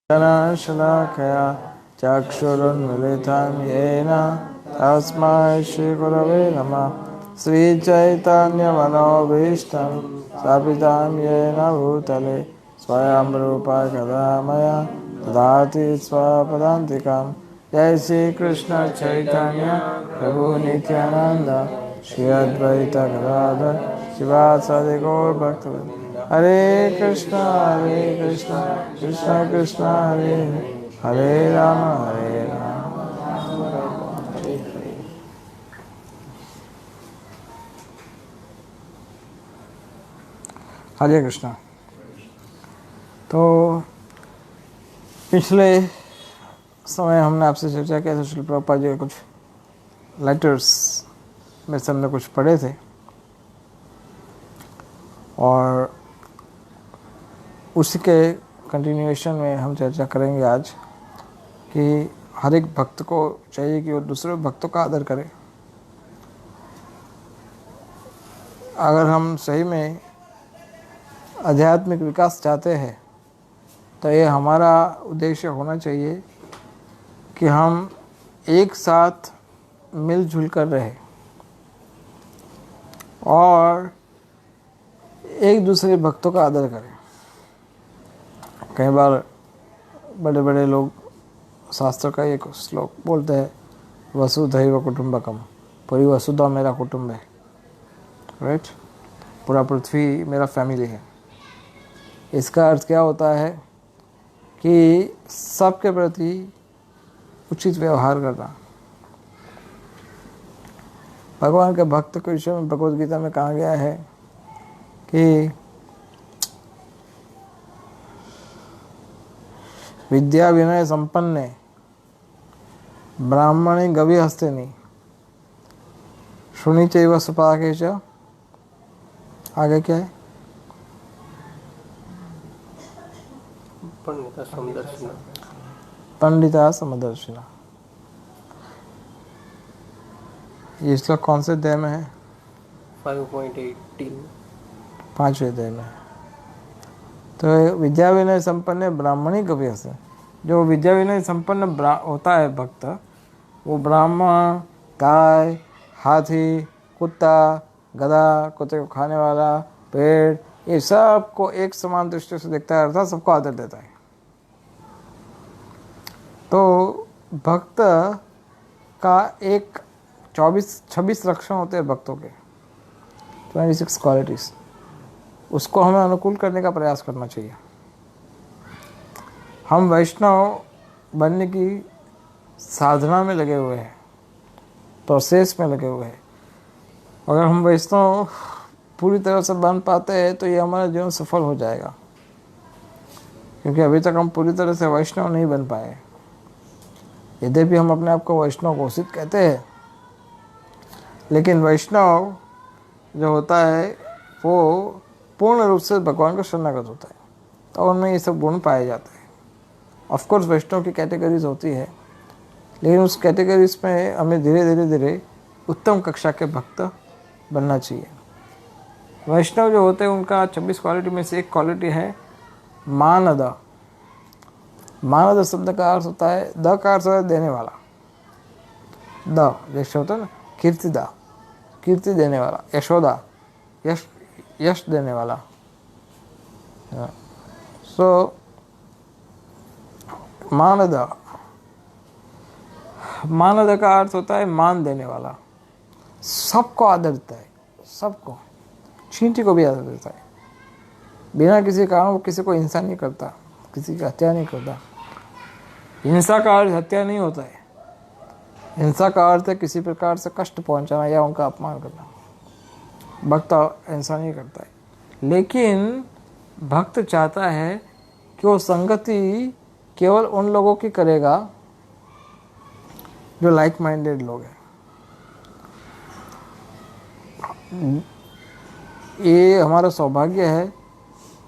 शलाकया चक्षुरुन्मिलितं येन तस्मै श्रीगुरवे नमः। श्रीचैतन्यमनोभीष्टं स्थापितं येन भूतले स्वयं रूपा कदा मया ददाति स्वपदान्तिकं। जय श्री कृष्ण चैतन्य प्रभु नित्यानंद श्री अद्वैत गदाधर शिवासादि गौर भक्तवृंद। हरे कृष्णा कृष्ण कृष्ण हरे हरे राम हरे राम। हरे कृष्णा। तो पिछले समय हमने आपसे चर्चा किया था श्रील प्रभुपाद जी के कुछ लेटर्स में से हमने कुछ पढ़े थे और उसी के कंटिन्यूएशन में हम चर्चा करेंगे आज कि हर एक भक्त को चाहिए कि वो दूसरे भक्तों का आदर करे। अगर हम सही में आध्यात्मिक विकास चाहते हैं तो ये हमारा उद्देश्य होना चाहिए कि हम एक साथ मिलजुल कर रहे और एक दूसरे भक्तों का आदर करें। कई बार बड़े बड़े लोग शास्त्र का एक श्लोक बोलते हैं, वसुधैव कुटुंबकम, पूरी वसुधा मेरा कुटुंब है, राइट, पूरा पृथ्वी मेरा फैमिली है। इसका अर्थ क्या होता है कि सबके प्रति उचित व्यवहार करना। भगवान के भक्त के विषय में भगवद गीता में कहा गया है कि विद्या विनय संपन्ने ब्राह्मणे गवि हस्तिनि शुनि चैव सुपाके च। आगे क्या है? पंडिता समदर्शिना। ये श्लोक कौन से अध्याय में है? 5.18 5वें अध्याय में। तो विद्या विनय संपन्न ब्राह्मणी कवि हस्ते, जो विद्या विनय संपन्न होता है भक्त, वो ब्राह्मण, गाय, हाथी, कुत्ता, गधा, कुत्ते को खाने वाला, पेड़, ये सब को एक समान दृष्टि से देखता है, अर्थात सबको आदर देता है। तो भक्त का एक 26 लक्षण होते हैं भक्तों के, 26 क्वालिटीज। उसको हमें अनुकूल करने का प्रयास करना चाहिए। हम वैष्णव बनने की साधना में लगे हुए हैं, प्रोसेस में लगे हुए हैं। अगर हम वैष्णव पूरी तरह से बन पाते हैं तो ये हमारा जीवन सफल हो जाएगा, क्योंकि अभी तक हम पूरी तरह से वैष्णव नहीं बन पाए। यद्यपि हम अपने आप को वैष्णव घोषित कहते हैं, लेकिन वैष्णव जो होता है वो पूर्ण रूप से भगवान का शरणागत होता है, तो उनमें ये सब गुण पाए जाते हैं। ऑफकोर्स वैष्णव की कैटेगरीज होती है, लेकिन उस कैटेगरीज में हमें धीरे धीरे उत्तम कक्षा के भक्त बनना चाहिए। वैष्णव जो होते हैं उनका 26 क्वालिटी में से एक क्वालिटी है मानद। मानद शब्द का अर्थ होता है, द का अर्थ होता है देने वाला। द जैसे होता है ना, कीर्तिदा, कीर्ति देने वाला, यशोदा, यश देने वाला। सो मानद, मानद का अर्थ होता है मान देने वाला। सबको आदर देता है, सबको, चींटी को भी आदर देता है। बिना किसी कारण वो किसी को हिंसा नहीं करता, किसी की हत्या नहीं करता। हिंसा का अर्थ हत्या नहीं होता है। हिंसा का अर्थ है किसी प्रकार से कष्ट पहुंचाना या उनका अपमान करना। भक्त ऐसा नहीं करता है। लेकिन भक्त चाहता है कि वो संगति केवल उन लोगों की करेगा जो लाइक माइंडेड लोग हैं। ये हमारा सौभाग्य है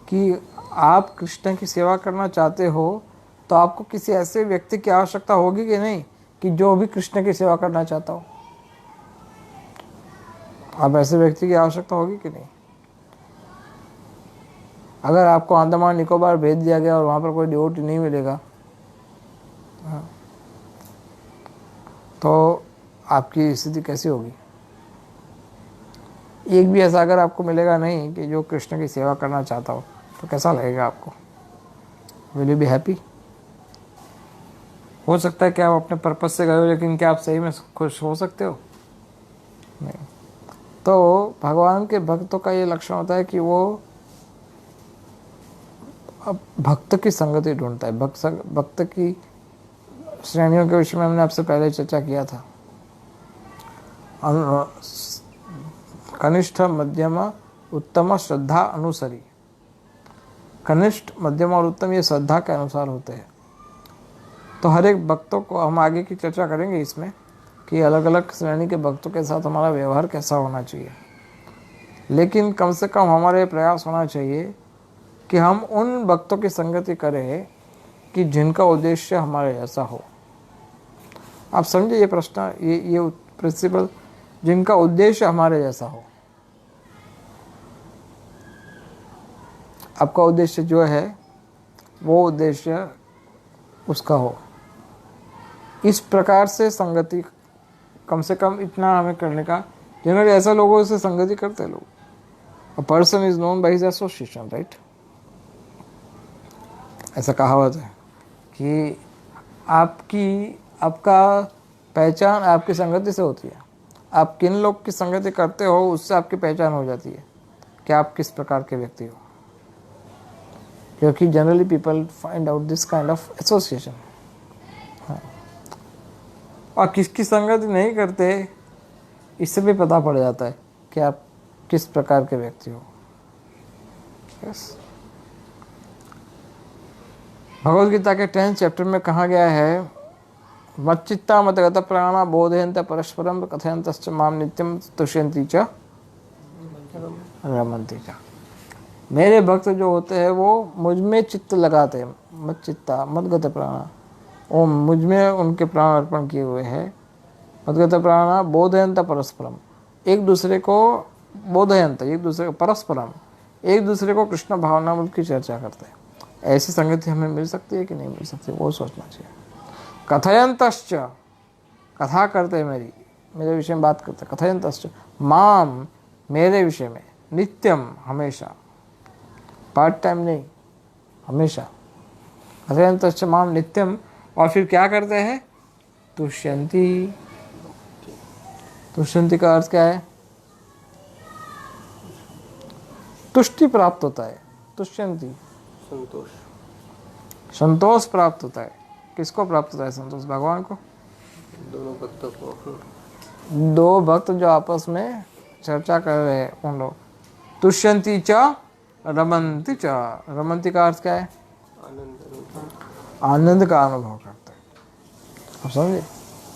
कि आप कृष्ण की सेवा करना चाहते हो तो आपको किसी ऐसे व्यक्ति की आवश्यकता होगी कि नहीं कि जो भी कृष्ण की सेवा करना चाहता हो। आप ऐसे व्यक्ति की आवश्यकता होगी कि नहीं? अगर आपको अंडमान निकोबार भेज दिया गया और वहाँ पर कोई डिवोटी नहीं मिलेगा, तो आपकी स्थिति कैसी होगी? एक भी ऐसा अगर आपको मिलेगा नहीं कि जो कृष्ण की सेवा करना चाहता हो, तो कैसा लगेगा आपको? Will you be happy? हो सकता है कि आप अपने पर्पस से गए हो, लेकिन क्या आप सही में खुश हो सकते हो? नहीं। तो भगवान के भक्तों का ये लक्षण होता है कि वो अब भक्त की संगति ढूंढता है। भक्त की श्रेणियों के विषय में हमने आपसे पहले चर्चा किया था। कनिष्ठ, मध्यम, उत्तम, श्रद्धा, अनुसरी। कनिष्ठ, मध्यम और उत्तम ये श्रद्धा के अनुसार होते हैं। तो हर एक भक्तों को हम आगे की चर्चा करेंगे इसमें कि अलग अलग श्रेणी के भक्तों के साथ हमारा व्यवहार कैसा होना चाहिए, लेकिन कम से कम हमारे प्रयास होना चाहिए कि हम उन भक्तों की संगति करें कि जिनका उद्देश्य हमारे जैसा हो। आप समझे ये प्रश्न, ये प्रिंसिपल, जिनका उद्देश्य हमारे जैसा हो। आपका उद्देश्य जो है वो उद्देश्य उसका हो। इस प्रकार से संगति, कम से कम इतना हमें करने का, जनरली ऐसा लोगों से संगति करते हैं लोग। A person is known by his association, right? ऐसा कहावत है कि आपका पहचान आपकी संगति से होती है। आप किन लोग की संगति करते हो उससे आपकी पहचान हो जाती है कि आप किस प्रकार के व्यक्ति हो, क्योंकि generally people find out this kind of association. और किसकी संगति नहीं करते इससे भी पता पड़ जाता है कि आप किस प्रकार के व्यक्ति हो। यस, भगवद गीता के 10th चैप्टर में कहा गया है, मच्चित्ता मतगत प्राणा बोधयन्त परस्परम कथयन्तश्च माम नित्यम तुष्यन्ति च रमन्ति च। मेरे भक्त जो होते हैं वो मुझ में चित्त लगाते हैं। मच्चित्ता मतगत प्राणा, वो मुझ में उनके प्राण अर्पण किए हुए हैं। मतगत प्राणा बोधयन्त परस्परम, एक दूसरे को बोधयन्त, एक दूसरे को परस्परम, एक दूसरे को कृष्ण भावनामृत की चर्चा करते हैं। ऐसी संगति हमें मिल सकती है कि नहीं मिल सकती, वो सोचना चाहिए। कथयन्तश्च, कथा करते मेरे विषय में बात करते। कथयन्तश्च माम, मेरे विषय में, नित्यम, हमेशा, पार्ट टाइम नहीं, हमेशा। कथयन्तश्च माम नित्यम, और फिर क्या करते हैं? तुष्यन्ति। तुष्यन्ति का अर्थ क्या है? तुष्टि प्राप्त होता है। तुष्यन्ति संतोष, संतोष प्राप्त होता है। किसको प्राप्त होता है संतोष? भगवान को। दोनों भक्तों को, दो भक्त जो आपस में चर्चा कर रहे हैं उन लोग। तुष्यन्ति च रमन्ति च, रमन्ति का अर्थ क्या है? आनंद का अनुभव करते हैं। आप समझे,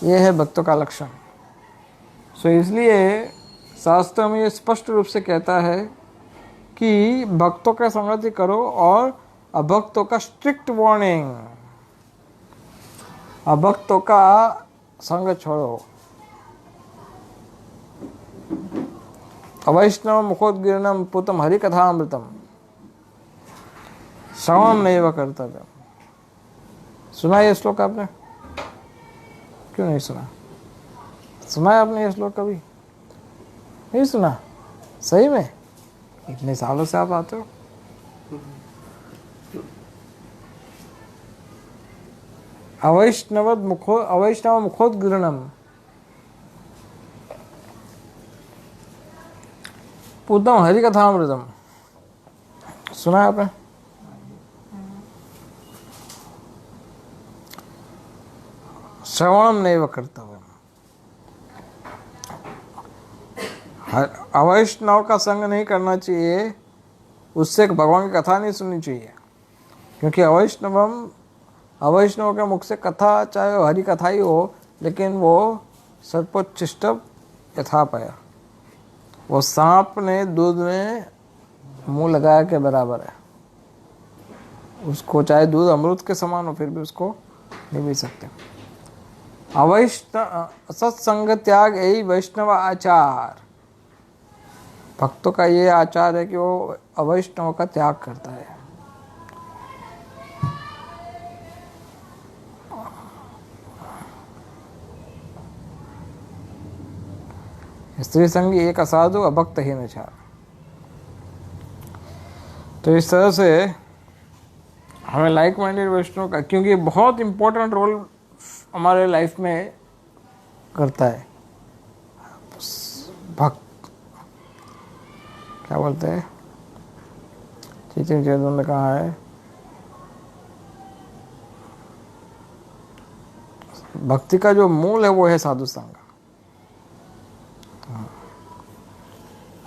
ये है भक्तों का लक्षण। सो इसलिए शास्त्र में ये स्पष्ट रूप से कहता है कि भक्तों का संगति करो और अभक्तों का स्ट्रिक्ट वार्निंग, अभक्तों का संग छोड़ो। अवैष्णव मुखोद्गीर्णम पूतम हरिकथामृतम श्रवण नैव कर्तव्यम। सुना ये श्लोक आपने? क्यों नहीं सुना? सुना है आपने ये श्लोक कभी? नहीं सुना? सही में? इतने सालों से आप आते हो। अवैष्णव मुखोद्गीर्णम पूतम हरिकथामृतम, सुना है आपने? श्रवणम नैव कर्तव्यम। अवैष्णव का संग नहीं करना चाहिए, उससे भगवान की कथा नहीं सुननी चाहिए, क्योंकि अवैष्णव के मुख से कथा, चाहे वो हरि कथा ही हो, लेकिन वो सर्पोच्छिष्ट यथापया, वो सांप ने दूध में मुंह लगाया के बराबर है। उसको चाहे दूध अमृत के समान हो, फिर भी उसको नहीं पी सकते। सत्संग त्याग यही वैष्णव आचार। भक्तों का ये आचार है कि वो अवैष्णव का त्याग करता है। स्त्री संगी एक असाधु अभक्त ही नचार। तो इस तरह से हमें लाइक माइंडेड वैष्णव का, क्योंकि ये बहुत इंपॉर्टेंट रोल हमारे लाइफ में करता है। भक्त क्या बोलते हैं, चैतन्य चेतन ने कहा है, भक्ति का जो मूल है वो है साधु संग।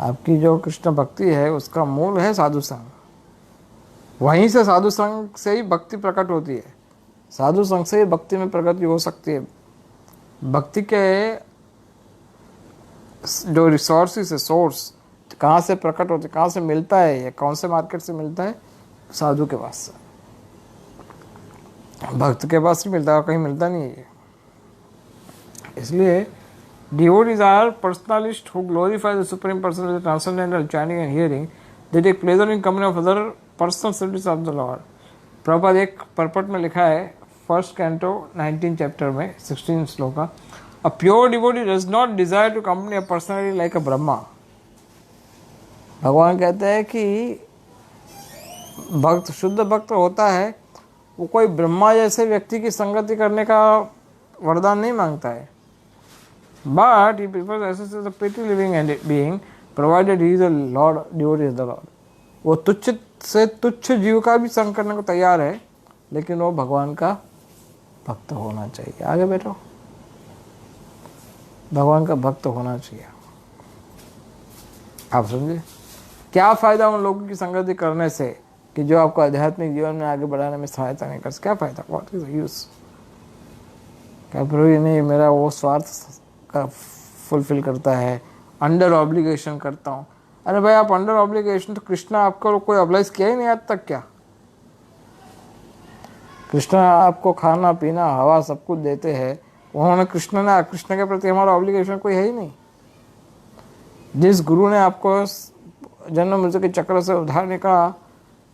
आपकी जो कृष्ण भक्ति है उसका मूल है साधु संग। वहीं से साधु संग से ही भक्ति प्रकट होती है। साधु संग से ही भक्ति में प्रगति हो सकती है। भक्ति के जो रिसोर्सेस है, सोर्स कहाँ से प्रकट होते, कहाँ से मिलता है, ये कौन से मार्केट से मिलता है? साधु के पास से। भक्त के पास ही मिलता है, कहीं मिलता नहीं है। इसलिए devotees are personalists who glorify the Supreme Personality, transcendental chanting and hearing. They take pleasure in company of other personal service of the Lord. Prabhupada एक परपट में लिखा है, फर्स्ट कैंटो 19 चैप्टर में 16 shloka, A pure devotee does not desire to accompany a personality like a Brahma. भगवान कहते हैं कि भक्त, शुद्ध भक्त होता है वो कोई ब्रह्मा जैसे व्यक्ति की संगति करने का वरदान नहीं मांगता है। But he prefers association with a pretty living being, provided he is a Lord, devotee is the Lord. वो तुच्छ से तुच्छ जीव का भी संग करने को तैयार है, लेकिन वो भगवान का भक्त होना चाहिए। आगे बैठो, भगवान का भक्त होना चाहिए। आप समझे क्या फायदा उन लोगों की संगति करने से कि जो आपको आध्यात्मिक जीवन में आगे बढ़ाने में सहायता नहीं कर सकते? क्या फायदा? What is the use? क्या प्रभु ये नहीं, मेरा वो स्वार्थ का फुलफिल करता है, अंडर ऑब्लिगेशन करता हूँ। अरे भाई, आप अंडर ऑब्लिगेशन, तो कृष्णा आपको कोई ऑब्लाइज किया ही नहीं आज तक क्या? कृष्णा आपको खाना पीना हवा सब कुछ देते हैं। उन्होंने कृष्ण के प्रति हमारा ऑब्लिगेशन कोई है ही नहीं। जिस गुरु ने आपको जन्म मृत्यु के चक्र से उधारने का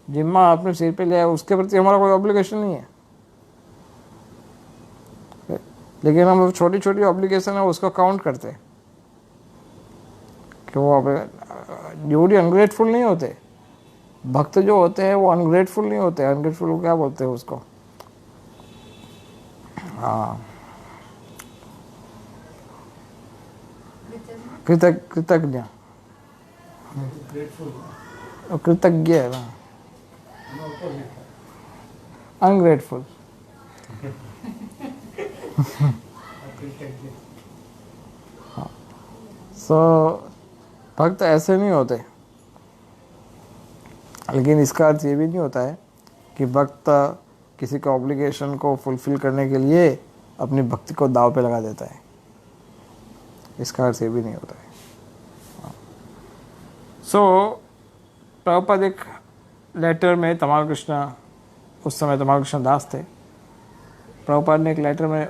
जिम्मा अपने सिर पे लिया, उसके प्रति हमारा कोई ऑब्लिगेशन नहीं है। लेकिन हम छोटी छोटी ऑब्लिगेशन है उसको काउंट करते हैं कि वो ड्यूटी अनग्रेटफुल नहीं होते। भक्त जो होते हैं वो अनग्रेटफुल नहीं होते। अनग्रेटफुल को क्या बोलते हैं उसको? हाँ, कृतज्ञ, कृतज्ञ है ना, अनग्रेटफुल। सो भक्त ऐसे नहीं होते। लेकिन इसका अर्थ ये भी नहीं होता है कि भक्त किसी का ऑब्लिगेशन को फुलफिल करने के लिए अपनी भक्ति को दाव पे लगा देता है। इसका अर्थ ये भी नहीं होता है। सो प्रभुपाद एक लेटर में, तमाल कृष्ण, उस समय तमाल कृष्ण दास थे, प्रभुपाद ने एक लेटर में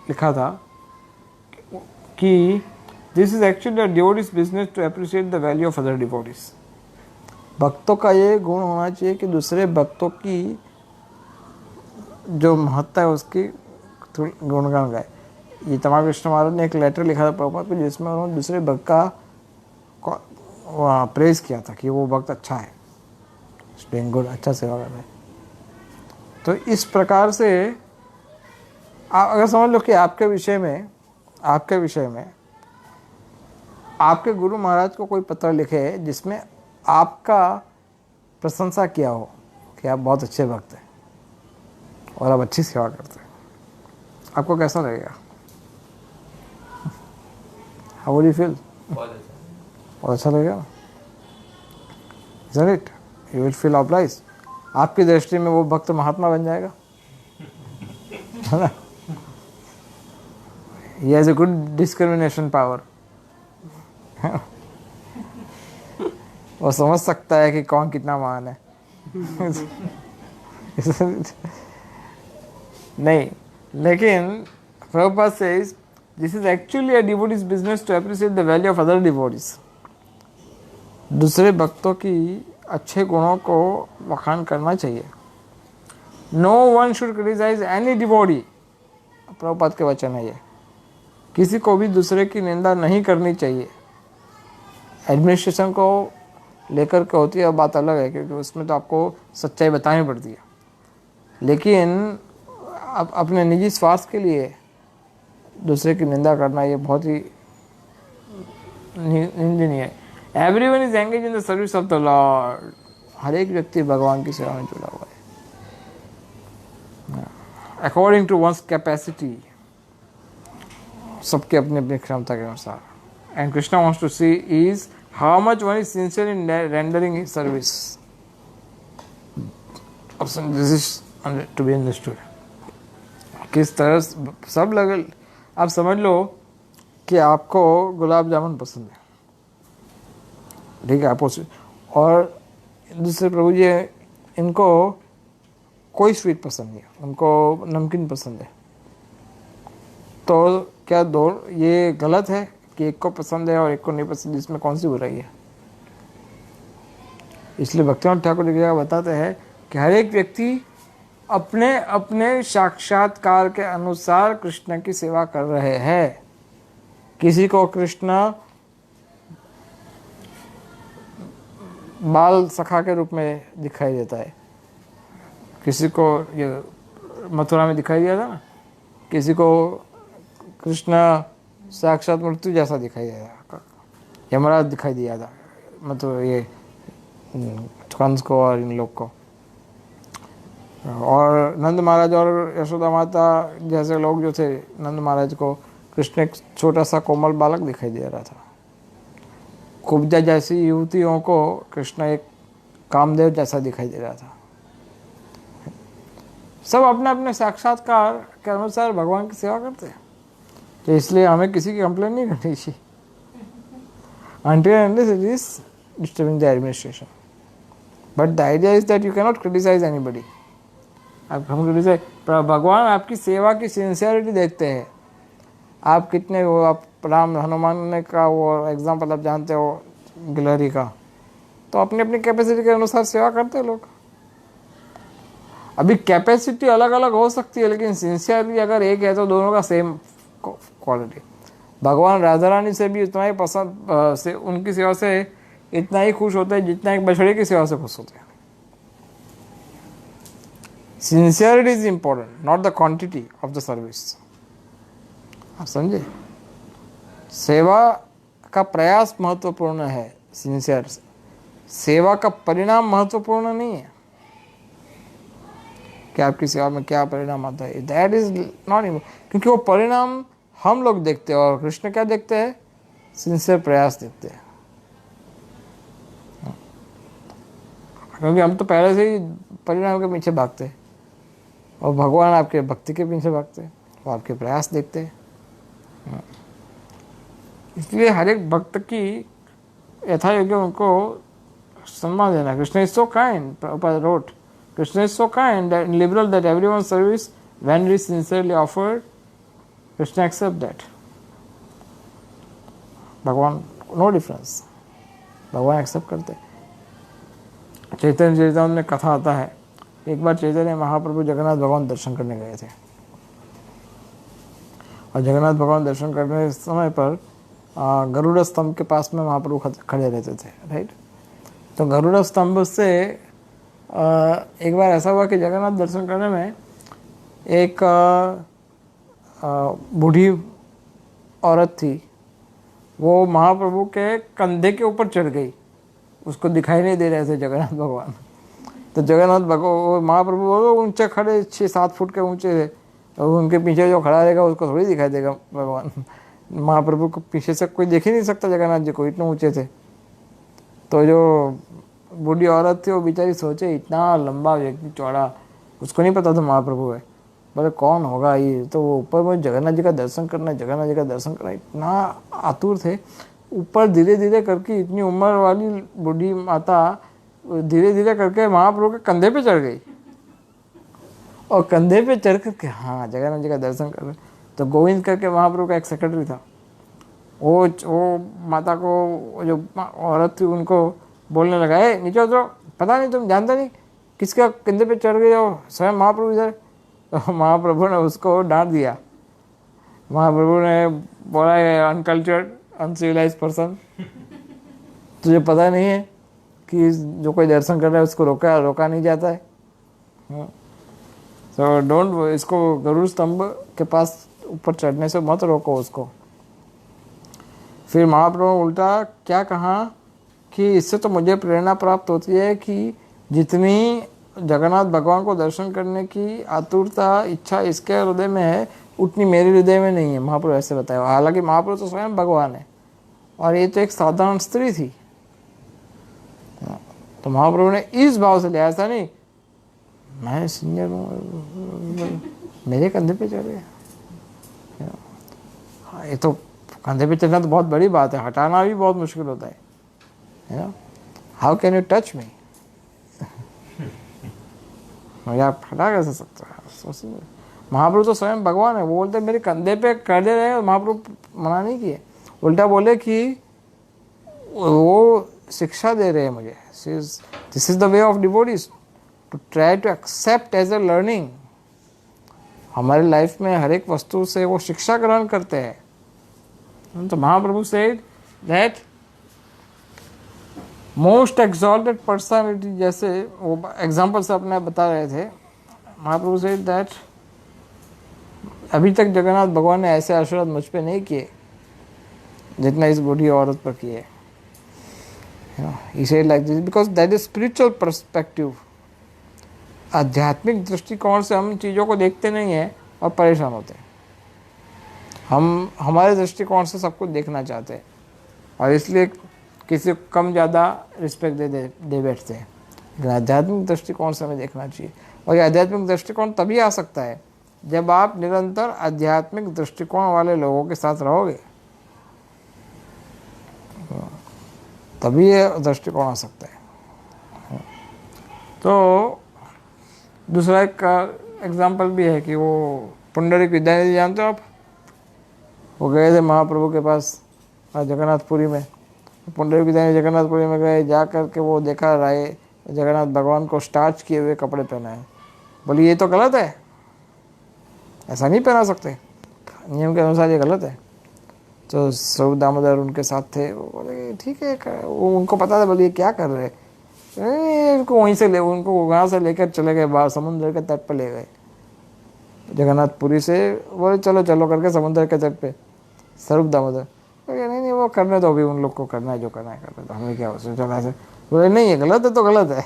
लिखा था कि this is actually a devotee's business to appreciate the value of other devotees. भक्तों का ये गुण होना चाहिए कि दूसरे भक्तों की जो महत्ता है उसकी गुणगान गाए। ये तमाल कृष्ण महाराज ने एक लेटर लिखा था प्रभुपाद को, जिसमें उन्होंने दूसरे भक्त का प्रेज किया था कि वो भक्त अच्छा है, डूइंग गुड, अच्छा सेवा कर रहा है। तो इस प्रकार से अगर समझ लो कि आपके विषय में आपके गुरु महाराज को कोई पत्र लिखे जिसमें आपका प्रशंसा किया हो कि आप बहुत अच्छे भक्त हैं और आप अच्छी सेवा करते हैं, आपको कैसा लगेगा? How would you feel? बहुत अच्छा लगेगा, isn't it? You will feel obliged. आपकी दृष्टि में वो भक्त महात्मा बन जाएगा, है ना? He has a good discrimination power. वो समझ सकता है कि कौन कितना महान है। नहीं, लेकिन Prabhupada says this is actually a devotee's business to appreciate the value of other devotees. दूसरे भक्तों की अच्छे गुणों को बखान करना चाहिए। No one should criticise any devotee, Prabhupada के वचन है ये। किसी को भी दूसरे की निंदा नहीं करनी चाहिए। एडमिनिस्ट्रेशन को लेकर के होती है बात अलग है, क्योंकि उसमें तो आपको सच्चाई बतानी पड़ती है, लेकिन अपने निजी स्वार्थ के लिए दूसरे की निंदा करना ये बहुत ही निंदनीय है। Everyone is engage in the service of the lord, हर एक व्यक्ति भगवान की सेवा में जुड़ा हुआ है अकॉर्डिंग टू वंस कैपेसिटी, सबके अपनी अपनी क्षमता के अनुसार। And Krishna wants to see is how much one is sincere in rendering his service. This is to be understood. किस तरह सब लगे, आप समझ लो कि आपको गुलाब जामुन पसंद है, ठीक है, आपको, और दूसरे प्रभु जी इनको कोई स्वीट पसंद नहीं है, उनको नमकीन पसंद है, तो क्या दो ये गलत है कि एक को पसंद है और एक को नहीं पसंद, इसमें कौन सी बुराई है? इसलिए भक्तिनाथ ठाकुर जी बताते हैं कि हर एक व्यक्ति अपने अपने साक्षात्कार के अनुसार कृष्ण की सेवा कर रहे हैं। किसी को कृष्ण बाल सखा के रूप में दिखाई देता है, किसी को ये मथुरा में दिखाई दिया था ना, किसी को कृष्ण साक्षात मृत्यु जैसा दिखाई दिया, यमराज दिखाई दिया था, मतलब ये कंस को और इन लोग को। और नंद महाराज और यशोदा माता जैसे लोग जो थे, नंद महाराज को कृष्ण एक छोटा सा कोमल बालक दिखाई दे रहा था। कुब्जा जैसी युवतियों को कृष्ण एक कामदेव जैसा दिखाई दे रहा था। सब अपने अपने साक्षात्कार के अनुसार भगवान की सेवा करते हैं, तो इसलिए हमें किसी की कंप्लेन नहीं करनी चाहिए until and unless it is disturbing the administration. But the idea is that you cannot criticize anybody. आप हम क्रिटिसाइज, भगवान आपकी सेवा की सिंसियरिटी देखते हैं, आप कितने वो, आप राम हनुमान का वो एग्जाम्पल आप जानते हो गिलहरी का, तो अपनी अपनी कैपेसिटी के अनुसार सेवा करते हैं लोग। अभी कैपेसिटी अलग अलग हो सकती है, लेकिन सिंसियरिटी अगर एक है तो दोनों का सेम क्वालिटी। भगवान राधा रानी से भी उतना ही पसंद से, उनकी सेवा से इतना ही खुश होते हैं जितना एक बछड़े की सेवा से खुश होते हैं। Sincerity is important, not the quantity of the service. आप समझे, सेवा का प्रयास महत्वपूर्ण है, सिंसियर सेवा का परिणाम महत्वपूर्ण नहीं है कि आपकी सेवा में क्या परिणाम आता है, दैट इज नॉट इम्पोर्टेंट, क्योंकि वो परिणाम हम लोग देखते हैं और कृष्ण क्या देखते हैं, सिंसियर प्रयास देखते हैं। क्योंकि हम तो पहले से ही परिणाम के पीछे भागते हैं और भगवान आपके भक्ति के पीछे भागते हैं, वो आपके प्रयास देखते हैं। इसलिए हर एक भक्त की यथा योग्य उनको सम्मान देना। Krishna is so kind, Prabhupada wrote, Krishna is so kind and liberal that everyone's service, when it is sincerely offered, Krishna accept that. भगवान नो डिफरेंस, भगवान एक्सेप्ट करते हैं। चैतन्य चरितामृत में कथा आता है, एक बार चैतन्य महाप्रभु जगन्नाथ भगवान दर्शन करने गए थे और जगन्नाथ भगवान दर्शन करने के समय पर गरुड़ स्तंभ के पास में महाप्रभु खड़े रहते थे, राइट। तो गरुड़ स्तंभ से एक बार ऐसा हुआ कि जगन्नाथ दर्शन करने में एक बूढ़ी औरत थी, वो महाप्रभु के कंधे के ऊपर चढ़ गई, उसको दिखाई नहीं दे रहे थे जगन्नाथ भगवान। तो जगन्नाथ भगवान महाप्रभु ऊंचे खड़े, 6-7 फुट के ऊंचे थे, तो उनके पीछे जो खड़ा रहेगा उसको थोड़ी दिखाई देगा भगवान। महाप्रभु को पीछे से कोई देख ही नहीं सकता जगन्नाथ जी को, इतने ऊंचे थे। तो जो बूढ़ी औरत थी वो बेचारी सोचे, इतना लंबा व्यक्ति, चौड़ा, उसको नहीं पता था महाप्रभु है, बोले कौन होगा ये, तो वो ऊपर में जगन्नाथ जी का दर्शन करना, जगन्नाथ जी का दर्शन करना, इतना आतुर थे। ऊपर धीरे धीरे करके इतनी उम्र वाली बूढ़ी माता धीरे धीरे करके महाप्रभु के कंधे पे चढ़ गई और कंधे पे चढ़ करके हाँ जगन्नाथ जी का दर्शन कर रहे। तो गोविंद करके महाप्रभु का एक सेक्रेटरी था, वो माता को, वो जो औरत थी उनको बोलने लगा, है नीचे उतरो, पता नहीं तुम जानते नहीं किसका कंधे पे चढ़ गए हो, स्वयं महाप्रभु इधर। तो महाप्रभु ने उसको डांट दिया। महाप्रभु ने बोला, है अनकल्चर्ड अनसिविलाइज्ड पर्सन, तुझे पता नहीं है कि जो कोई दर्शन कर रहा है उसको रोका नहीं जाता है। तो डोंट, इसको गरुड़ स्तंभ के पास ऊपर चढ़ने से मत रोको उसको। फिर महाप्रभु उल्टा क्या कहा कि इससे तो मुझे प्रेरणा प्राप्त होती है कि जितनी जगन्नाथ भगवान को दर्शन करने की आतुरता इच्छा इसके हृदय में है उतनी मेरे हृदय में नहीं है। महाप्रभु ऐसे बताया। हालांकि महाप्रभु तो स्वयं भगवान है और ये तो एक साधारण स्त्री थी। तो महाप्रभु ने इस भाव से लिया, ऐसा नहीं मैं सीनियर हूँ मेरे कंधे पे चढ़ गया। हाँ, ये तो कंधे पे चढ़ना तो बहुत बड़ी बात है, हटाना भी बहुत मुश्किल होता है। How can you touch me, मुझे आप हटा कैसे सकते हैं। महाप्रभु तो स्वयं भगवान है। वो बोलते मेरे कंधे पे कर दे रहे हैं, महाप्रभु मना नहीं किए, उल्टा बोले कि वो शिक्षा दे रहे हैं मुझे। This is the way of devotees to try to accept as a learning. हमारे लाइफ में हर एक वस्तु से वो शिक्षा ग्रहण करते हैं। तो Mahaprabhu said that most exalted personality, जैसे वो एग्जाम्पल से अपने बता रहे थे, महाप्रभु सेड दैट अभी तक जगन्नाथ भगवान ने ऐसे आशीर्वाद मुझ पे नहीं किए जितना इस बूढ़ी औरत पर किए। He said like this because that is spiritual perspective। आध्यात्मिक दृष्टिकोण से हम चीज़ों को देखते नहीं हैं और परेशान होते हैं। हम हमारे दृष्टिकोण से सब कुछ देखना चाहते हैं और इसलिए किसी को कम ज़्यादा रिस्पेक्ट दे बैठते हैं। लेकिन आध्यात्मिक दृष्टिकोण से हमें देखना चाहिए। और ये आध्यात्मिक दृष्टिकोण तभी आ सकता है जब आप निरंतर आध्यात्मिक दृष्टिकोण वाले लोगों के साथ रहोगे, तभी ये दृष्टिकोण आ सकता है। तो दूसरा एक एग्जाम्पल भी है कि वो पुंडरीक विद्यानिधि जानते हो आप, वो गए थे महाप्रभु के पास जगन्नाथपुरी में। पुंडरीक विद्यानिधि जगन्नाथपुरी में गए, जा कर के वो देखा राय जगन्नाथ भगवान को स्टार्च किए हुए कपड़े पहनाए। बोली ये तो गलत है, ऐसा नहीं पहना सकते, नियम के अनुसार ये गलत है। तो स्वरूप दामोदर उनके साथ थे, वो बोले ठीक है, वो उनको पता था, बोलिए क्या कर रहे हैं। उनको वहीं से उनको वहाँ से लेकर चले गए, बाहर समुद्र के तट पर ले गए जगन्नाथपुरी से। बोले चलो चलो करके समुद्र के तट पे। स्वरूप दामोदर बोले नहीं वो करने दो, अभी उन लोग को करना है जो करना है करने दो, हमें क्या हो चला से। बोले नहीं ये गलत है तो गलत है।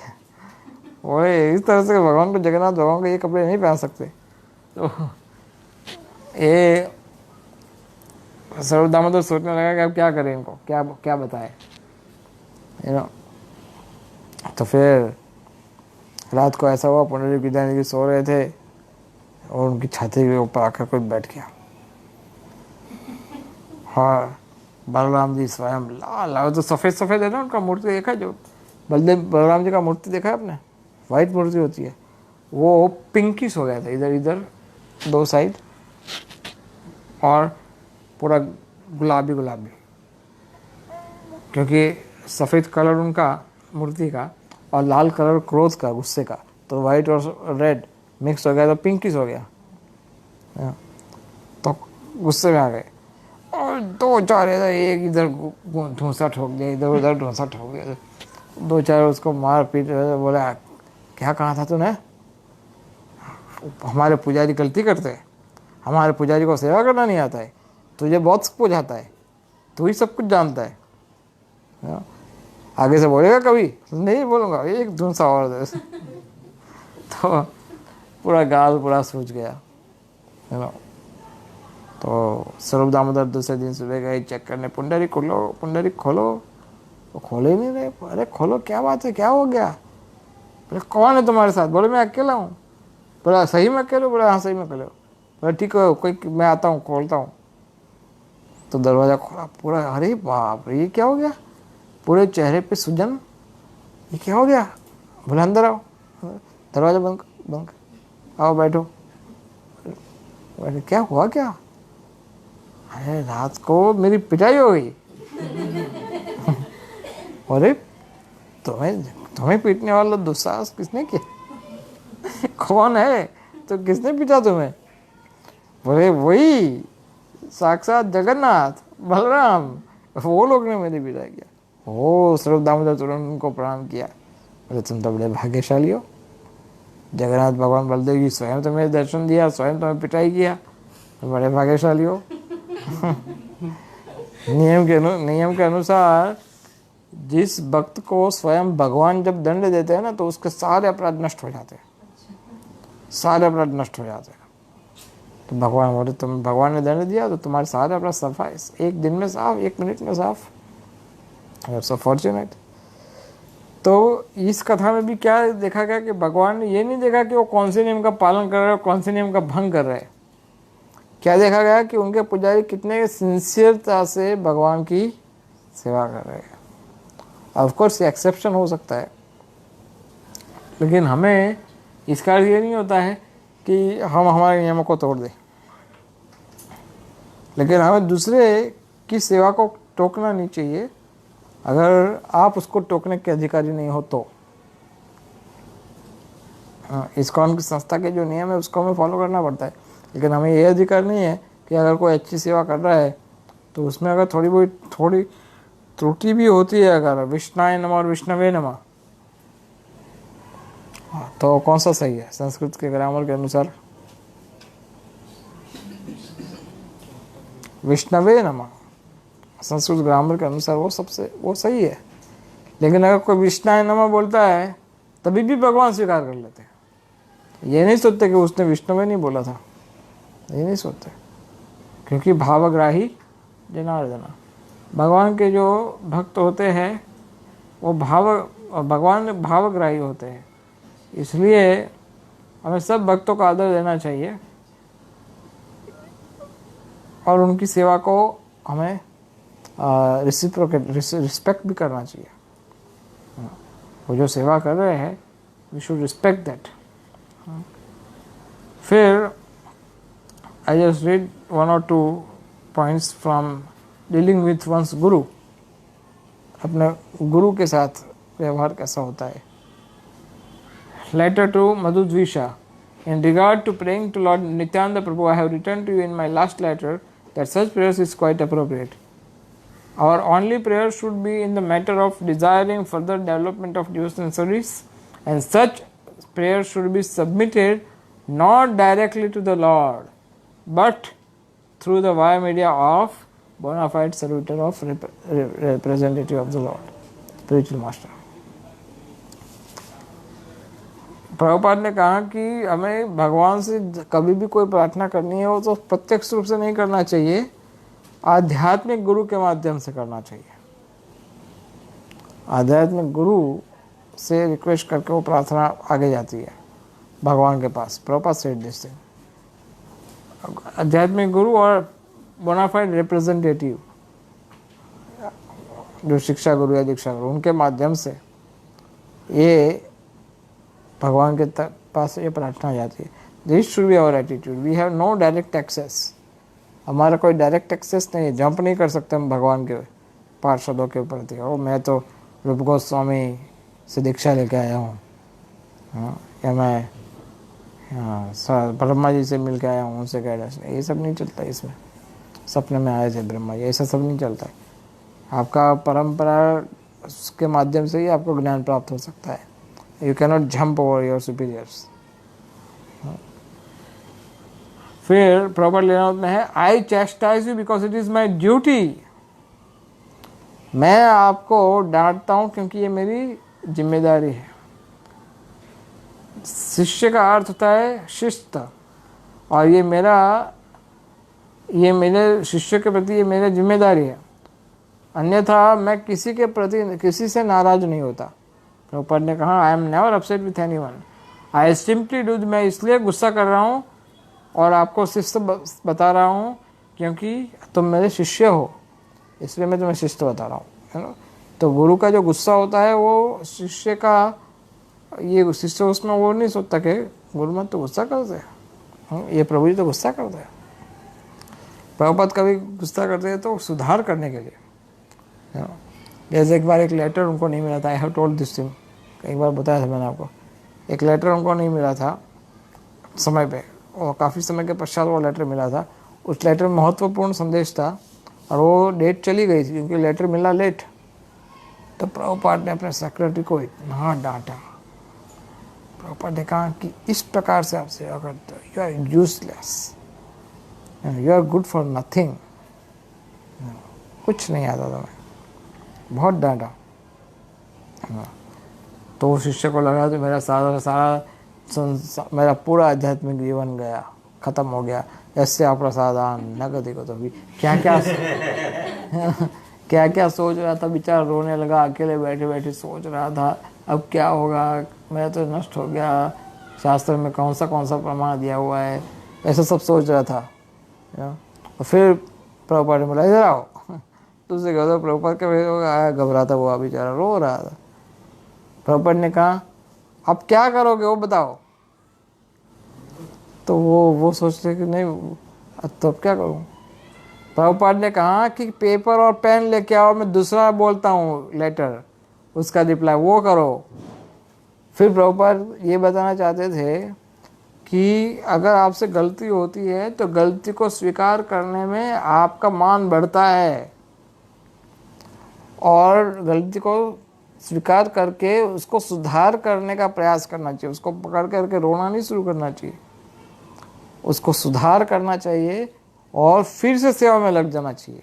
बोले इस तरह से भगवान को, जगन्नाथ भगवान को ये कपड़े नहीं पहन सकते। तो ये स्वरूप दामोदर सोचने लगा कि अब क्या करें, इनको क्या क्या बताए, तो फिर रात को ऐसा हुआ, पुंडरीक विद्यानिधि सो रहे थे और उनकी छाती के ऊपर आकर कोई बैठ गया। हाँ, बलराम जी स्वयं लाल, तो सफ़ेद सफ़ेद है ना उनका मूर्ति, देखा जो बलराम जी का मूर्ति देखा है आपने, वाइट मूर्ति होती है, वो पिंकिश हो गया था इधर इधर दो साइड, और पूरा गुलाबी गुलाबी, क्योंकि सफ़ेद कलर उनका मूर्ति का और लाल कलर क्रोध का, गुस्से का, तो वाइट और रेड मिक्स हो गया तो पिंकिश हो गया। तो गुस्से में आ गए और दो चार एक इधर ढूंसा ठोक दिया, इधर उधर ढूंसा ठोक दिया, दो चार उसको मार पीट। बोला क्या कहा था तूने, हमारे पुजारी गलती करते हैं, हमारे पुजारी को सेवा करना नहीं आता है, तुझे बहुत कुछ आता है, तू ही सब कुछ जानता है। आगे से बोलेगा कभी, नहीं बोलूँगा, एक धुनसा और दे। तो पूरा गाल पूरा सूझ गया, है ना। तो स्वरूप दामोदर दूसरे दिन सुबह गए चेक करने, पुंडरीक खोलो, पुंडरीक खोलो, वो खोले नहीं रहे। अरे खोलो, क्या बात है, क्या हो गया। बोले कौन है तुम्हारे साथ। बोले मैं अकेला हूँ। बोला सही में अकेले। बोला हाँ सही में अकेले। बोला ठीक है, कोई मैं आता हूँ, खोलता हूँ। तो दरवाज़ा खोला, पूरा अरे बाप रे ये क्या हो गया, पूरे चेहरे पे सूजन, ये क्या हो गया। बोला अंदर आओ, दरवाज़ा बंद आओ बैठो। क्या हुआ क्या, अरे रात को मेरी पिटाई हो गई। अरे तुम्हें तुम्हें पीटने वाला दुस्साहस किसने किया? कौन है? तो किसने पीटा तुम्हें? बोले वही साक्षात जगन्नाथ बलराम, वो लोग ने मेरी पिटाई किया। ओ स्वरूप दामोदर तुरंत उनको प्रणाम किया। बोले तुम तो बड़े भाग्यशाली हो, जगन्नाथ भगवान बलदेव जी स्वयं तुम्हें दर्शन दिया, स्वयं तुम्हें पिटाई किया, तो बड़े भाग्यशाली हो। नियम के अनुसार जिस भक्त को स्वयं भगवान जब दंड देते हैं ना, तो उसके सारे अपराध नष्ट हो जाते हैं, सारे अपराध नष्ट हो जाते हैं। तो भगवान बोले तुम भगवान ने दंड दिया तो तुम्हारे सारे अपराध सफाई, एक दिन में साफ, 1 मिनट में साफ। So fortunate. तो इस कथा में भी क्या देखा गया कि भगवान ने ये नहीं देखा कि वो कौन से नियम का पालन कर रहे हैं और कौन से नियम का भंग कर रहे हैं। क्या देखा गया कि उनके पुजारी कितने सिंसियरता से भगवान की सेवा कर रहे हैं। ऑफ कोर्स ये एक्सेप्शन हो सकता है, लेकिन हमें इसका अर्थ ये नहीं होता है कि हम हमारे नियमों को तोड़ दें, लेकिन हमें दूसरे की सेवा को टोकना नहीं चाहिए अगर आप उसको टोकने के अधिकारी नहीं हो तो। इस्कॉन की संस्था के जो नियम है उसको हमें फॉलो करना पड़ता है, लेकिन हमें ये अधिकार नहीं है कि अगर कोई अच्छी सेवा कर रहा है तो उसमें अगर थोड़ी त्रुटि भी होती है, अगर विष्णाय नमः और विष्णवे नमः, तो कौन सा सही है संस्कृत के ग्रामर के अनुसार? विष्णवे नमः संस्कृत ग्रामर के अनुसार वो सही है। लेकिन अगर कोई विष्णाय नमः बोलता है तभी भी भगवान स्वीकार कर लेते हैं। ये नहीं सोचते कि उसने विष्णुवे नहीं बोला था, ये नहीं सोचते, क्योंकि भावग्राही जनार्दन, भगवान के जो भक्त होते हैं वो भगवान भावग्राही होते हैं। इसलिए हमें सब भक्तों का आदर देना चाहिए और उनकी सेवा को हमें रिस्पेक्ट भी करना चाहिए। वो जो सेवा कर रहे हैं वी शुड रिस्पेक्ट दैट। फिर I just read 1 or 2 points from dealing with one's guru. अपने गुरु के साथ व्यवहार कैसा होता है। Letter to Madhudvisha. In regard to praying to Lord Nityananda Prabhu, I have written to you in my last letter that such prayers is quite appropriate. Our only prayer should be in the matter of desiring further development of devotional service, and such prayer should be submitted not directly to the Lord, but through the via media of bona fide servitor of representative of the Lord, spiritual master. Prabhupada ने कहा कि हमें भगवान से कभी भी कोई प्रार्थना करनी है वो तो प्रत्यक्ष रूप से नहीं करना चाहिए, आध्यात्मिक गुरु के माध्यम से करना चाहिए। आध्यात्मिक गुरु से रिक्वेस्ट करके वो प्रार्थना आगे जाती है भगवान के पास। Prabhupada said this thing. आध्यात्मिक गुरु और बोनाफाइड रिप्रेजेंटेटिव जो शिक्षा गुरु या दीक्षा गुरु, उनके माध्यम से ये भगवान के पास ये प्रार्थना जाती है। This should be our attitude. We have no direct access. हमारा कोई डायरेक्ट एक्सेस नहीं है, जंप नहीं कर सकते हम भगवान के पार्षदों के प्रति। ओ मैं तो रूप गोस्वामी से दीक्षा लेके आया हूँ, या मैं ब्रह्मा जी से मिल के आया हूँ, उनसे गाइडेंस। ये सब नहीं चलता इसमें। सपने में आए थे ब्रह्मा जी, ऐसा सब नहीं चलता है। आपका परंपरा के माध्यम से ही आपको ज्ञान प्राप्त हो सकता है। You cannot jump over your superiors. फिर प्रॉपर लेना में है I chastise you because it is my duty. मैं आपको डांटता हूं क्योंकि ये मेरी जिम्मेदारी है। शिष्य का अर्थ होता है शिष्ट, और ये मेरे शिष्य के प्रति ये मेरी जिम्मेदारी है। अन्यथा मैं किसी के प्रति किसी से नाराज नहीं होता। प्रभुपाद ने कहा I am never upset with anyone, I simply do. मैं इसलिए गुस्सा कर रहा हूँ और आपको शिष्य बता रहा हूँ क्योंकि तुम मेरे शिष्य हो, इसलिए मैं तुम्हें शिष्य बता रहा हूँ, है ना। तो गुरु का जो गुस्सा होता है वो शिष्य का, ये शिष्य उसमें वो नहीं सोचता कि गुरु मत तो गुस्सा करते हैं, ये प्रभु जी तो गुस्सा करते हैं। प्रभुपाद कभी गुस्सा करते थे तो सुधार करने के लिए, जैसे एक बार एक लेटर उनको नहीं मिला था, I have told this thing, एक बार बताया था मैंने आपको, एक लेटर उनको नहीं मिला था समय पे, और काफ़ी समय के पश्चात वो लेटर मिला था। उस लेटर में महत्वपूर्ण संदेश था और वो डेट चली गई थी क्योंकि लेटर मिला लेट। तो प्रभुपाद ने अपने सेक्रेटरी को इतना डांटा, प्रभुपाद ने कहा कि इस प्रकार से आप सेवा करते हो, you are useless, you are good for nothing, कुछ नहीं आता तुम्हें, बहुत डांटा। तो शिष्य को लगा तो मेरा सारा मेरा पूरा आध्यात्मिक जीवन गया, खत्म हो गया। ऐसे अप्रसादान नगति को तो भी क्या क्या क्या क्या सोच रहा था बेचारा, रोने लगा, अकेले बैठे बैठे सोच रहा था अब क्या होगा, मेरा तो नष्ट हो गया, शास्त्र में कौन सा प्रमाण दिया हुआ है, ऐसा सब सोच रहा था। और फिर प्रभुपाद ने बोला इधर आओ, तुझसे कहो। प्रभुपाद के आया, घबराता हुआ बेचारा रो रहा था। प्रभुपाद ने कहा अब क्या करोगे वो बताओ। तो वो सोचते कि नहीं तो अब क्या करूं। प्रभुपाद ने कहा कि पेपर और पेन लेके आओ, मैं दूसरा बोलता हूँ लेटर, उसका रिप्लाई वो करो। फिर प्रभुपाद ये बताना चाहते थे कि अगर आपसे गलती होती है तो गलती को स्वीकार करने में आपका मान बढ़ता है, और गलती को स्वीकार करके उसको सुधार करने का प्रयास करना चाहिए। उसको पकड़ करके रोना नहीं शुरू करना चाहिए, उसको सुधार करना चाहिए और फिर से सेवा में लग जाना चाहिए।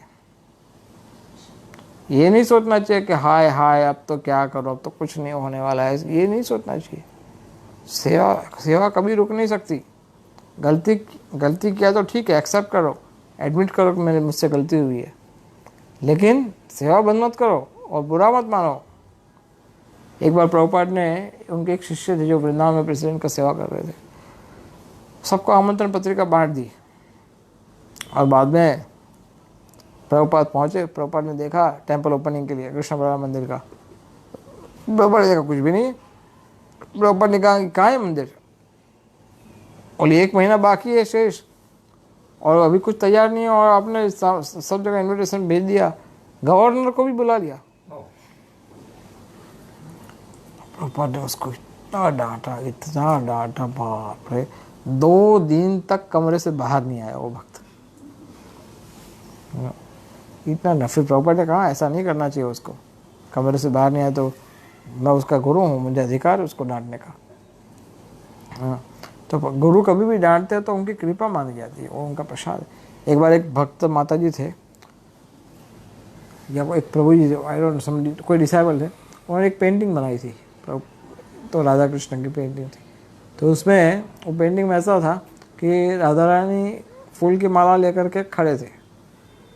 ये नहीं सोचना चाहिए कि हाय हाय अब तो क्या करो, अब तो कुछ नहीं होने वाला है, ये नहीं सोचना चाहिए। सेवा कभी रुक नहीं सकती। गलती किया तो ठीक है, एक्सेप्ट करो, एडमिट करो कि मुझसे गलती हुई है, लेकिन सेवा बंद मत करो और बुरा मत मानो। एक बार प्रभुपाद ने, उनके एक शिष्य थे जो वृंदावन में प्रेसिडेंट का सेवा कर रहे थे, सबको आमंत्रण पत्रिका बांट दी, और बाद में प्रभुपाद पहुंचे। प्रभुपाद ने देखा टेंपल ओपनिंग के लिए कृष्ण बलराम मंदिर का, प्रभुपाद ने देखा कुछ भी नहीं। प्रभुपाद ने कहा कहाँ है मंदिर, और 1 महीना बाकी है शेष, और अभी कुछ तैयार नहीं है, और आपने सब जगह इन्विटेशन भेज दिया, गवर्नर को भी बुला लिया। प्रभुपाद ने उसको इतना डांटा, बाप रे, 2 दिन तक कमरे से बाहर नहीं आया वो भक्त, इतना नफरत। प्रभुपाद ने कहा ऐसा नहीं करना चाहिए उसको, कमरे से बाहर नहीं आया तो मैं उसका गुरु हूँ, मुझे अधिकार है उसको डांटने का। हाँ, तो गुरु कभी भी डांटते हैं तो उनकी कृपा मानी जाती है, वो उनका प्रसाद है। एक बार एक भक्त माता जी थे या एक प्रभु जी थे, आई डोंट नो, कोई डिसाइबल थे, उन्होंने एक पेंटिंग बनाई थी, तो राधा कृष्ण की पेंटिंग थी। तो उसमें वो पेंटिंग में ऐसा था कि राधा रानी फूल की माला लेकर के खड़े थे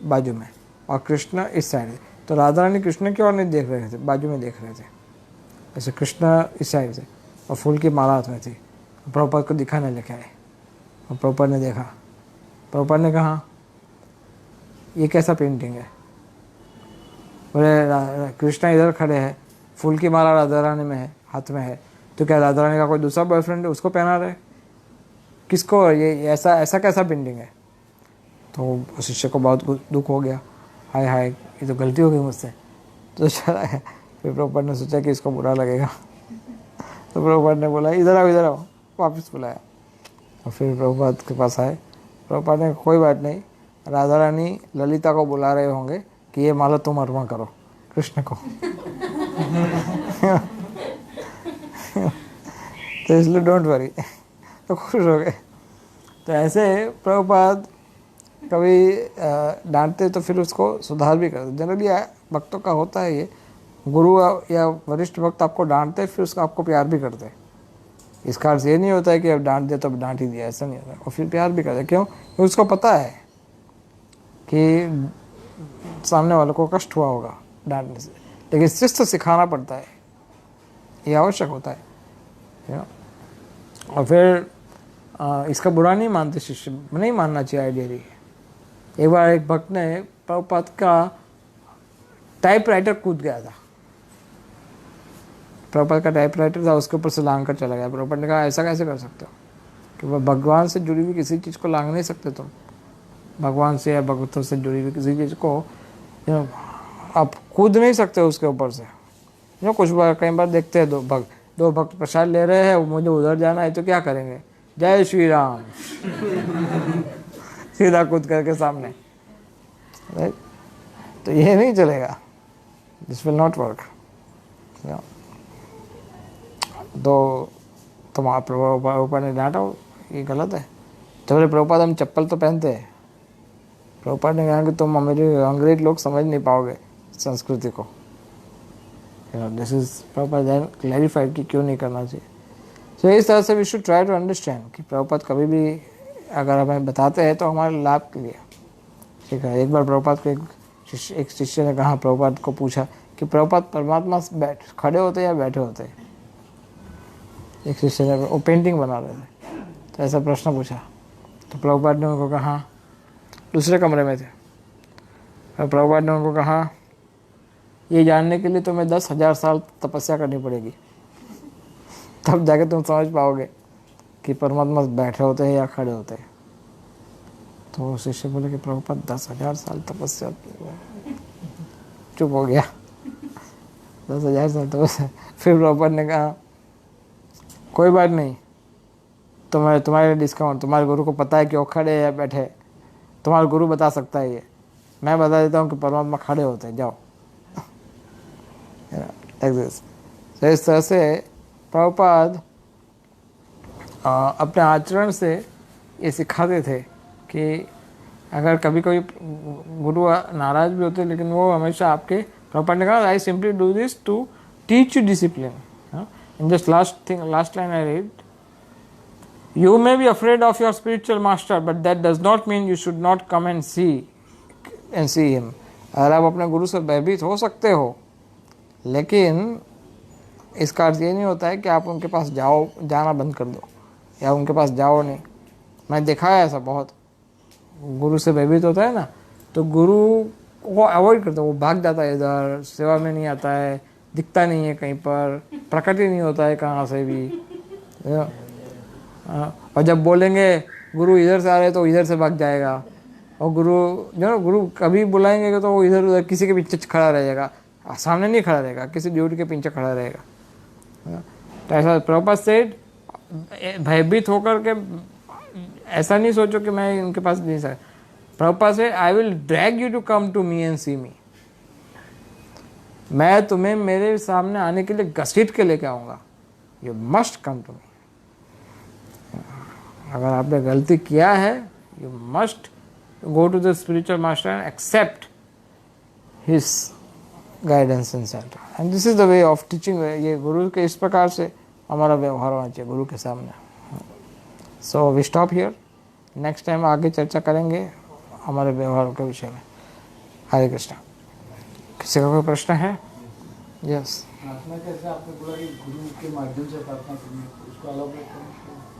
बाजू में, और कृष्ण इस साइड थे। तो राधा रानी कृष्ण की ओर नहीं देख रहे थे, बाजू में देख रहे थे, ऐसे कृष्ण इस साइड थे और फूल की माला हाथ में थी। प्रभुपाद को दिखाने लेके आए, और प्रभुपाद ने देखा। प्रभुपाद ने कहा ये कैसा पेंटिंग है। बोले कृष्ण इधर खड़े हैं, फूल की माला राधा रानी में है, हाथ में है, तो क्या राधा रानी का कोई दूसरा बॉयफ्रेंड है उसको पहना रहे, किसको ये ऐसा कैसा पेंटिंग है। तो शिष्य को बहुत दुख हो गया, हाय हाय ये तो गलती हो गई मुझसे। तो चला है, फिर प्रभुपाद ने सोचा कि इसको बुरा लगेगा, तो प्रभुपाद ने बोला इधर आओ, वापस बुलाया, और फिर प्रभुपाद के पास आए। प्रभुपाद ने कोई बात नहीं, राधा रानी ललिता को बुला रहे होंगे कि ये माला तुम अर्पण करो कृष्ण को। तो इसलिए डोंट वरी, तो खुश हो गए। तो ऐसे प्रभुपाद कभी डांटते तो फिर उसको सुधार भी करते। जनरली भक्तों का होता है ये, गुरु या वरिष्ठ भक्त आपको डांटते फिर उसका आपको प्यार भी करते। इसका अर्थ ये नहीं होता है कि अब डांट दिया तो डांट ही दिया, ऐसा नहीं होता, और फिर प्यार भी करते। क्यों? क्योंकि उसको पता है कि सामने वालों को कष्ट हुआ होगा डांटने से, लेकिन शिष्ट सिखाना पड़ता है, ये आवश्यक होता है। और फिर इसका बुरा नहीं मानते शिष्य, नहीं मानना चाहिए आइडियली। एक बार एक भक्त ने प्रभुपाद का टाइपराइटर कूद गया था, प्रभुपाद का टाइपराइटर था, उसके ऊपर से लांग कर चला गया। प्रभुपाद ने कहा ऐसा कैसे कर सकते हो कि वह भगवान से जुड़ी हुई किसी चीज़ को लांग नहीं सकते तुम। भगवान से या भगवतों से जुड़ी हुई किसी चीज़ को आप कूद नहीं सकते उसके ऊपर से। कुछ बार कई बार देखते हैं दो भक्त प्रसाद ले रहे हैं, मुझे उधर जाना है तो क्या करेंगे, जय श्री राम सीधा कूद करके सामने, राइट? तो ये नहीं चलेगा, दिस विल नॉट वर्क। तो प्रभुपाद ने डांटा, ये गलत है। तो बोले प्रभुपाद हम चप्पल तो पहनते हैं। प्रभुपाद ने कहा कि तुम मेरे अंग्रेज लोग समझ नहीं पाओगे संस्कृति को। This is Prabhupada then clarified कि क्यों नहीं करना चाहिए। तो इस तरह से we should try to understand कि प्रभुपाद कभी भी अगर हमें बताते हैं तो हमारे लाभ के लिए, ठीक है। एक बार प्रभुपाद को एक शिष्य ने कहा, प्रभुपाद को पूछा कि प्रभुपाद परमात्मा खड़े होते या बैठे होते। एक शिष्य ने, वो पेंटिंग बना रहे थे, तो ऐसा प्रश्न पूछा। तो प्रभुपाद ने उनको कहा, दूसरे कमरे में थे, और प्रभुपाद ने उनको कहा ये जानने के लिए तुम्हें 10,000 साल तपस्या करनी पड़ेगी, तब जाके तुम समझ पाओगे कि परमात्मा बैठे होते हैं या खड़े होते हैं। तो शिष्य बोले कि प्रभुपाद 10,000 साल तपस्या, चुप हो गया। 10,000 साल तपस्या। फिर प्रभुपाद ने कहा कोई बात नहीं, तुम्हारे डिस्काउंट, तुम्हारे गुरु को पता है कि वो खड़े या बैठे, तुम्हारा गुरु बता सकता है, ये मैं बता देता हूँ कि परमात्मा खड़े होते हैं, जाओ। तो इस तरह से प्रभुपाद अपने आचरण से ये सिखाते थे कि अगर कभी कोई गुरु नाराज भी होते, लेकिन वो हमेशा आपके, प्रभुपाद ने कहा I simply do this to teach you discipline. In just last line I read, you may be afraid of your spiritual master, but that does not mean you should not come and see him. अगर आप अपने गुरु से भयभीत हो सकते हो, लेकिन इसका अर्थ ये नहीं होता है कि आप उनके पास जाना बंद कर दो या उनके पास जाओ नहीं। मैं देखा है ऐसा बहुत, गुरु से भयभीत होता है ना, तो गुरु को अवॉइड करता है, वो भाग जाता है, इधर सेवा में नहीं आता है, दिखता नहीं है कहीं पर, प्रकट ही नहीं होता है कहाँ से भी। और जब बोलेंगे गुरु इधर से आ रहे तो इधर से भाग जाएगा, और गुरु कभी बुलाएंगे तो वो इधर उधर किसी के पीछे खड़ा रहेगा, सामने नहीं खड़ा रहेगा, किसी ड्यूटी के पीछे खड़ा रहेगा। तो ऐसा प्रभुपाद सेड, भयभीत होकर के ऐसा नहीं सोचो कि मैं इनके पास नहीं सकता। प्रभुपाद से I will drag you to come to me and see me, मैं तुम्हें मेरे सामने आने के लिए घसीट के लेके आऊँगा, you must come to me. अगर आपने गलती किया है, you must go to the spiritual master and accept his guidance and centre, and this is the way of teaching. ये गुरु के इस प्रकार से हमारा व्यवहार होना चाहिए गुरु के सामने। So we stop here, next time आगे चर्चा करेंगे हमारे व्यवहार के विषय में। हरे कृष्णा। किसी का कोई प्रश्न है? यस। प्रार्थना कैसे आपने बोला कि गुरु के माध्यम से प्रार्थना करनी है, उसको अलग